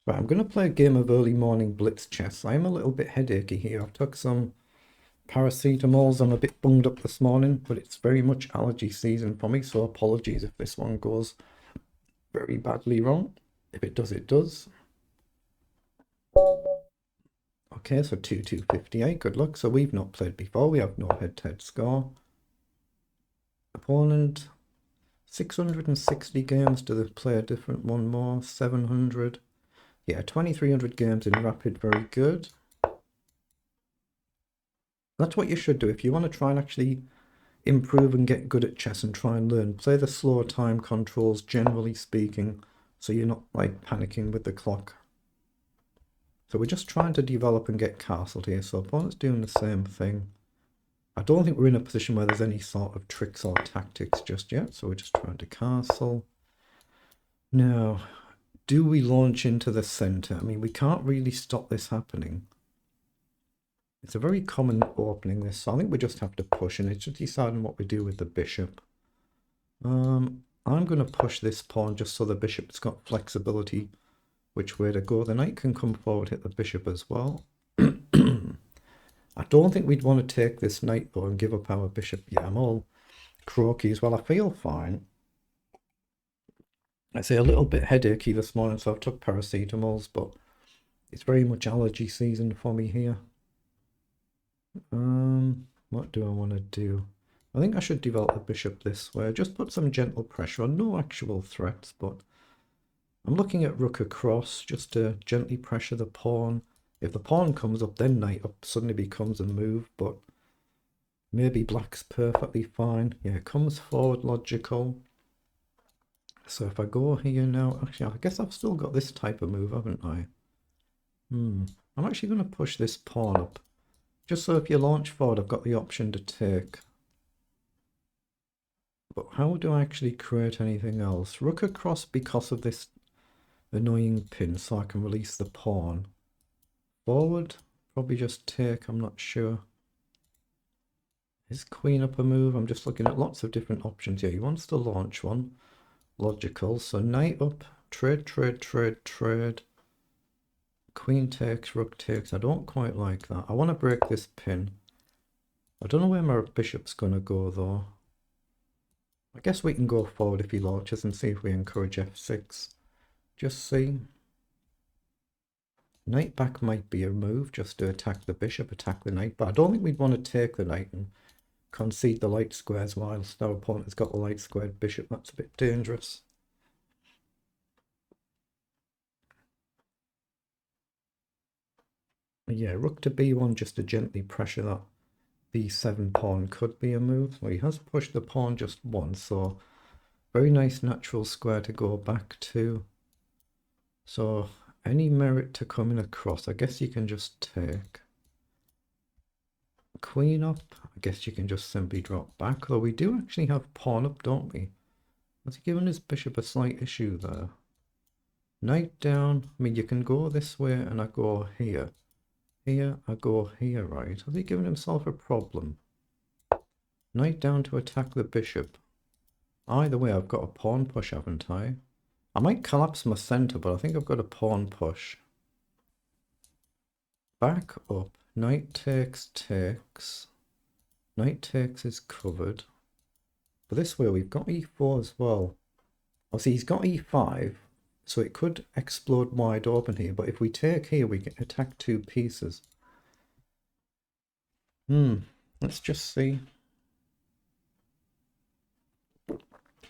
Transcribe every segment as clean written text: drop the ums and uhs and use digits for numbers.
Right, I'm going to play a game of early morning blitz chess. I am a little bit headachy here. I've took some paracetamols. I'm a bit bunged up this morning, but it's very much allergy season for me, so apologies if this one goes very badly wrong. If it does, it does. Okay, so 2-2-58, good luck. So we've not played before. We have no head-to-head score. Opponent, 660 games. Do they play a different one more? 700. Yeah, 2300 games in rapid, very good. That's what you should do if you want to try and actually improve and get good at chess and try and learn. Play the slower time controls, generally speaking, so you're not like panicking with the clock. So we're just trying to develop and get castled here. So opponent's doing the same thing. I don't think we're in a position where there's any sort of tricks or tactics just yet. So we're just trying to castle. Now, do we launch into the center? I mean, we can't really stop this happening. It's a very common opening, this, so I think we just have to push, and it's just deciding what we do with the bishop. I'm going to push this pawn just so the bishop's got flexibility which way to go. The knight can come forward, hit the bishop as well. I don't think we'd want to take this knight though and give up our bishop. Yeah, I'm all croaky as well. I feel fine. I say a little bit headachy this morning, so I've took paracetamols, but it's very much allergy season for me here. What do I want to do? I think I should develop the bishop this way. Just put some gentle pressure on. No actual threats, but I'm looking at rook across just to gently pressure the pawn. If the pawn comes up, then knight up suddenly becomes a move, but maybe black's perfectly fine. Yeah, it comes forward logical. So if I go here now, actually, I guess I've still got this type of move, haven't I? I'm actually going to push this pawn up. Just so if you launch forward, I've got the option to take. But how do I actually create anything else? Rook across because of this annoying pin, so I can release the pawn. Forward, probably just take, I'm not sure. Is queen up a move? I'm just looking at lots of different options here. He wants to launch one. Logical. So knight up, trade, trade, trade, trade. Queen takes, rook takes. I don't quite like that. I want to break this pin. I don't know where my bishop's going to go though. I guess we can go forward if he launches and see if we encourage f6. Just see. Knight back might be a move just to attack the bishop, attack the knight. But I don't think we'd want to take the knight and concede the light squares whilst our opponent has got the light squared bishop. That's a bit dangerous. Yeah, rook to b1 just to gently pressure that b7 pawn could be a move. Well, he has pushed the pawn just once, so very nice natural square to go back to. So any merit to coming across? I guess you can just take. Queen up, I guess you can just simply drop back, though we do actually have pawn up, don't we? Has he given his bishop a slight issue there? Knight down, I mean you can go this way and I go here. Here, I go here, right? Has he given himself a problem? Knight down to attack the bishop. Either way, I've got a pawn push, haven't I? I might collapse my center, but I think I've got a pawn push. Back up. Knight takes, takes. Knight takes is covered. But this way, we've got e4 as well. Oh, see, he's got e5. So it could explode wide open here, but if we take here, we can attack two pieces. Let's just see.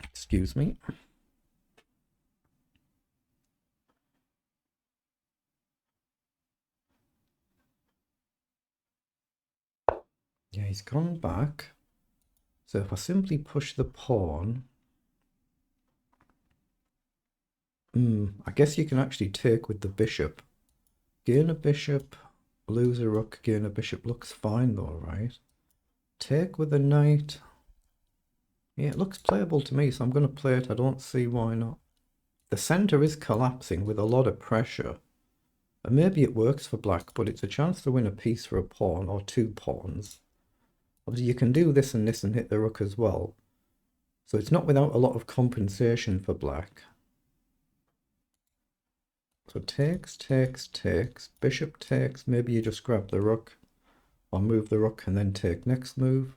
Excuse me. Yeah, he's gone back. So if I simply push the pawn, I guess you can actually take with the bishop. Gain a bishop, lose a rook, gain a bishop. Looks fine though, right? Take with a knight. Yeah, it looks playable to me, so I'm going to play it. I don't see why not. The center is collapsing with a lot of pressure. And maybe it works for black, but it's a chance to win a piece for a pawn or two pawns. Obviously, you can do this and hit the rook as well. So it's not without a lot of compensation for black. So takes, takes, takes, bishop takes, maybe you just grab the rook or move the rook and then take next move.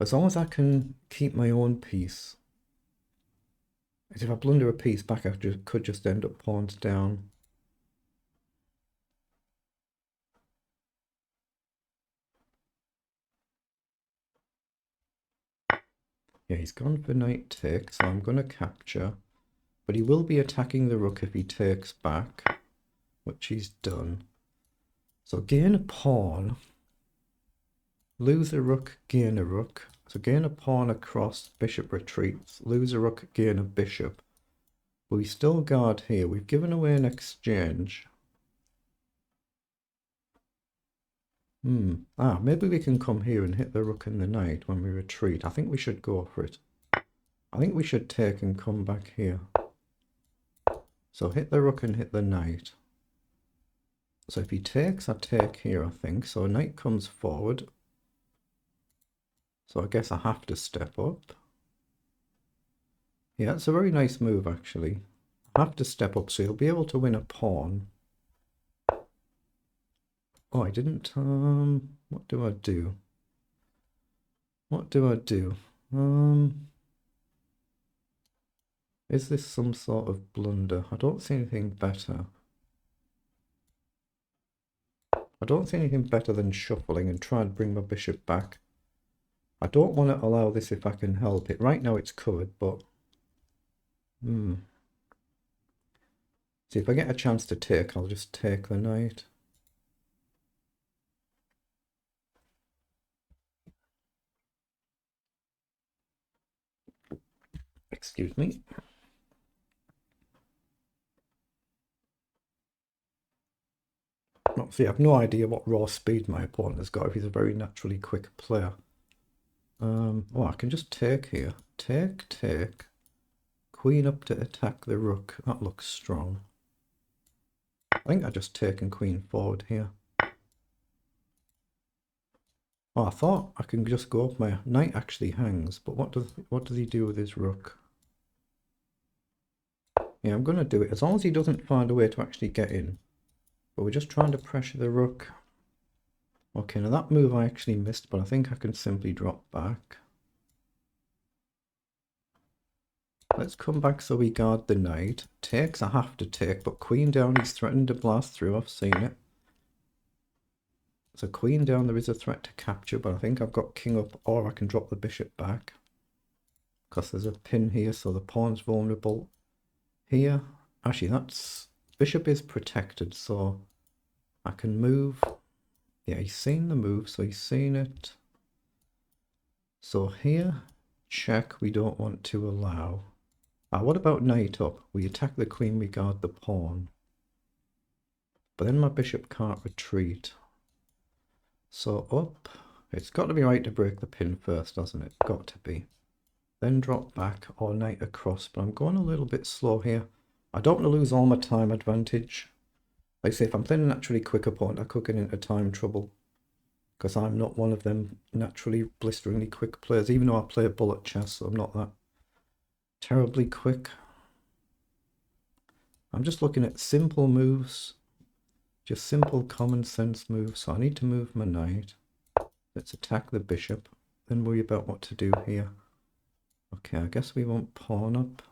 As long as I can keep my own piece. If I blunder a piece back, I could just end up pawns down. Yeah, he's gone for knight takes, so I'm going to capture. But he will be attacking the rook if he takes back, which he's done. So gain a pawn, lose a rook, gain a rook. So gain a pawn across, bishop retreats, lose a rook, gain a bishop. But we still guard here. We've given away an exchange. Maybe we can come here and hit the rook and the knight when we retreat. I think we should go for it. I think we should take and come back here. So hit the rook and hit the knight. So if he takes, I take here, I think. So knight comes forward. So I guess I have to step up. Yeah, it's a very nice move, actually. I have to step up, so you'll be able to win a pawn. Oh, I didn't, what do I do? What do I do? Is this some sort of blunder? I don't see anything better. I don't see anything better than shuffling and try and bring my bishop back. I don't want to allow this if I can help it. Right now it's covered, but... See, if I get a chance to take, I'll just take the knight. Excuse me. See, I have no idea what raw speed my opponent has got if he's a very naturally quick player. Oh, I can just take here. Take, take. Queen up to attack the rook. That looks strong. I think I just take and queen forward here. Oh, I thought I can just go up. My knight actually hangs, but what does he do with his rook? Yeah, I'm going to do it as long as he doesn't find a way to actually get in. But we're just trying to pressure the rook. Okay, now that move I actually missed, but I think I can simply drop back. Let's come back so we guard the knight. Takes, I have to take, but queen down, he's threatened to blast through. I've seen it. So queen down, there is a threat to capture, but I think I've got king up, or I can drop the bishop back. Because there's a pin here, so the pawn's vulnerable. Here, actually that's... Bishop is protected, so I can move. Yeah, he's seen the move, so he's seen it. So here, check, we don't want to allow. What about knight up? We attack the queen, we guard the pawn. But then my bishop can't retreat. So up, it's got to be right to break the pin first, doesn't it? Got to be. Then drop back or knight across, but I'm going a little bit slow here. I don't want to lose all my time advantage. Like I say, if I'm playing a naturally quick opponent, I could get into time trouble. Because I'm not one of them naturally blisteringly quick players, even though I play bullet chess, so I'm not that terribly quick. I'm just looking at simple moves. Just simple common sense moves. So I need to move my knight. Let's attack the bishop. Then worry about what to do here. Okay, I guess we want pawn up.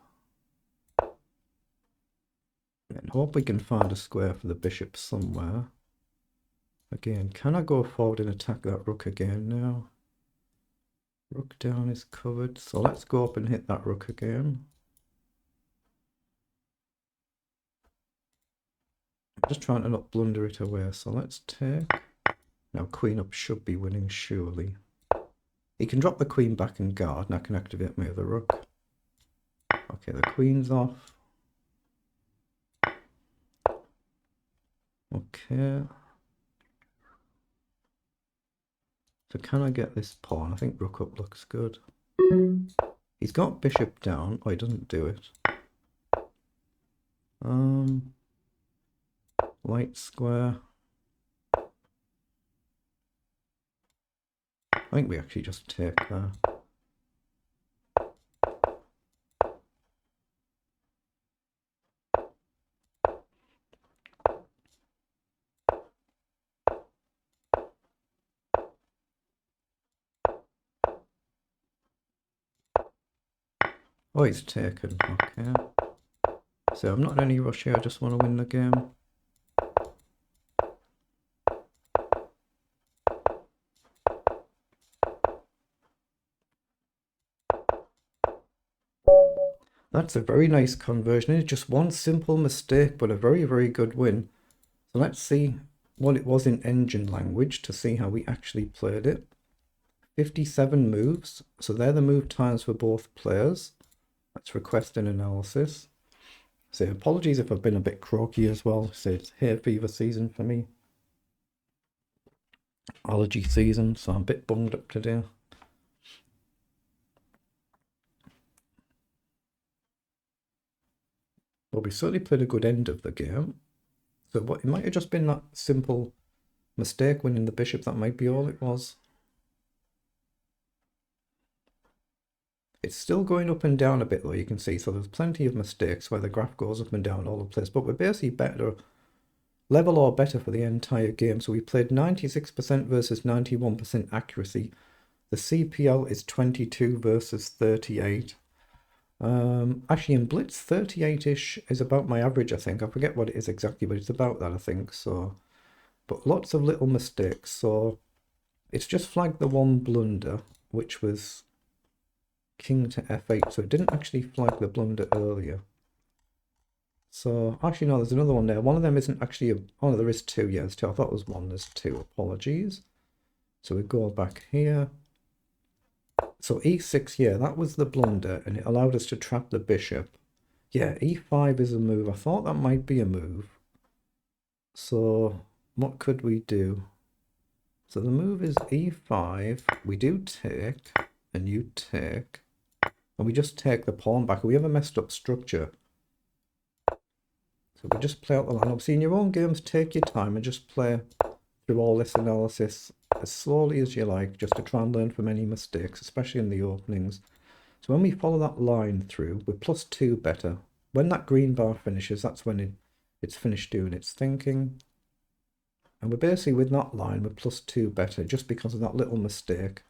And hope we can find a square for the bishop somewhere. Again, can I go forward and attack that rook again now? Rook down is covered, so let's go up and hit that rook again. I'm just trying to not blunder it away, so let's take. Now queen up should be winning, surely. He can drop the queen back and guard, and I can activate my other rook. Okay, the queen's off. Okay. So can I get this pawn? I think rook up looks good. He's got bishop down. Oh, he doesn't do it. White square. I think we actually just take there. Oh, he's taken. Okay. So I'm not in any rush here. I just want to win the game. That's a very nice conversion. It's just one simple mistake, but a very, very good win. So let's see what it was in engine language to see how we actually played it. 57 moves. So they're the move times for both players. Let's request an analysis. So apologies if I've been a bit croaky as well. So it's hay fever season for me. Allergy season, so I'm a bit bunged up today. Well, we certainly played a good end of the game. So what, it might have just been that simple mistake winning the bishop. That might be all it was. It's still going up and down a bit though, you can see. So there's plenty of mistakes where the graph goes up and down all the place. But we're basically better, level or better for the entire game. So we played 96% versus 91% accuracy. The CPL is 22 versus 38. Actually in Blitz 38-ish is about my average, I think. I forget what it is exactly, but it's about that, I think. So, but lots of little mistakes. So it's just flagged the one blunder, which was king to f8. So it didn't actually flag the blunder earlier. So actually no, there's another one there. One of them isn't actually oh no, there is two. Yeah, there's two. I thought it was one. There's two. Apologies. So we go back here. So e6, yeah, that was the blunder, and it allowed us to trap the bishop. Yeah, e5 is a move. I thought that might be a move. So what could we do? So the move is e5. We do take, and you take, and we just take the pawn back. We have a messed up structure. So we just play out the line. Obviously, in your own games, take your time and just play through all this analysis as slowly as you like, just to try and learn from any mistakes, especially in the openings. So when we follow that line through, we're +2 better. When that green bar finishes, that's when it's finished doing its thinking. And we're basically, with that line, we're +2 better, just because of that little mistake.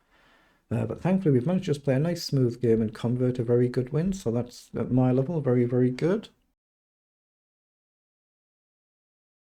But thankfully, we've managed to just play a nice smooth game and convert a very good win. So that's, at my level, very, very good.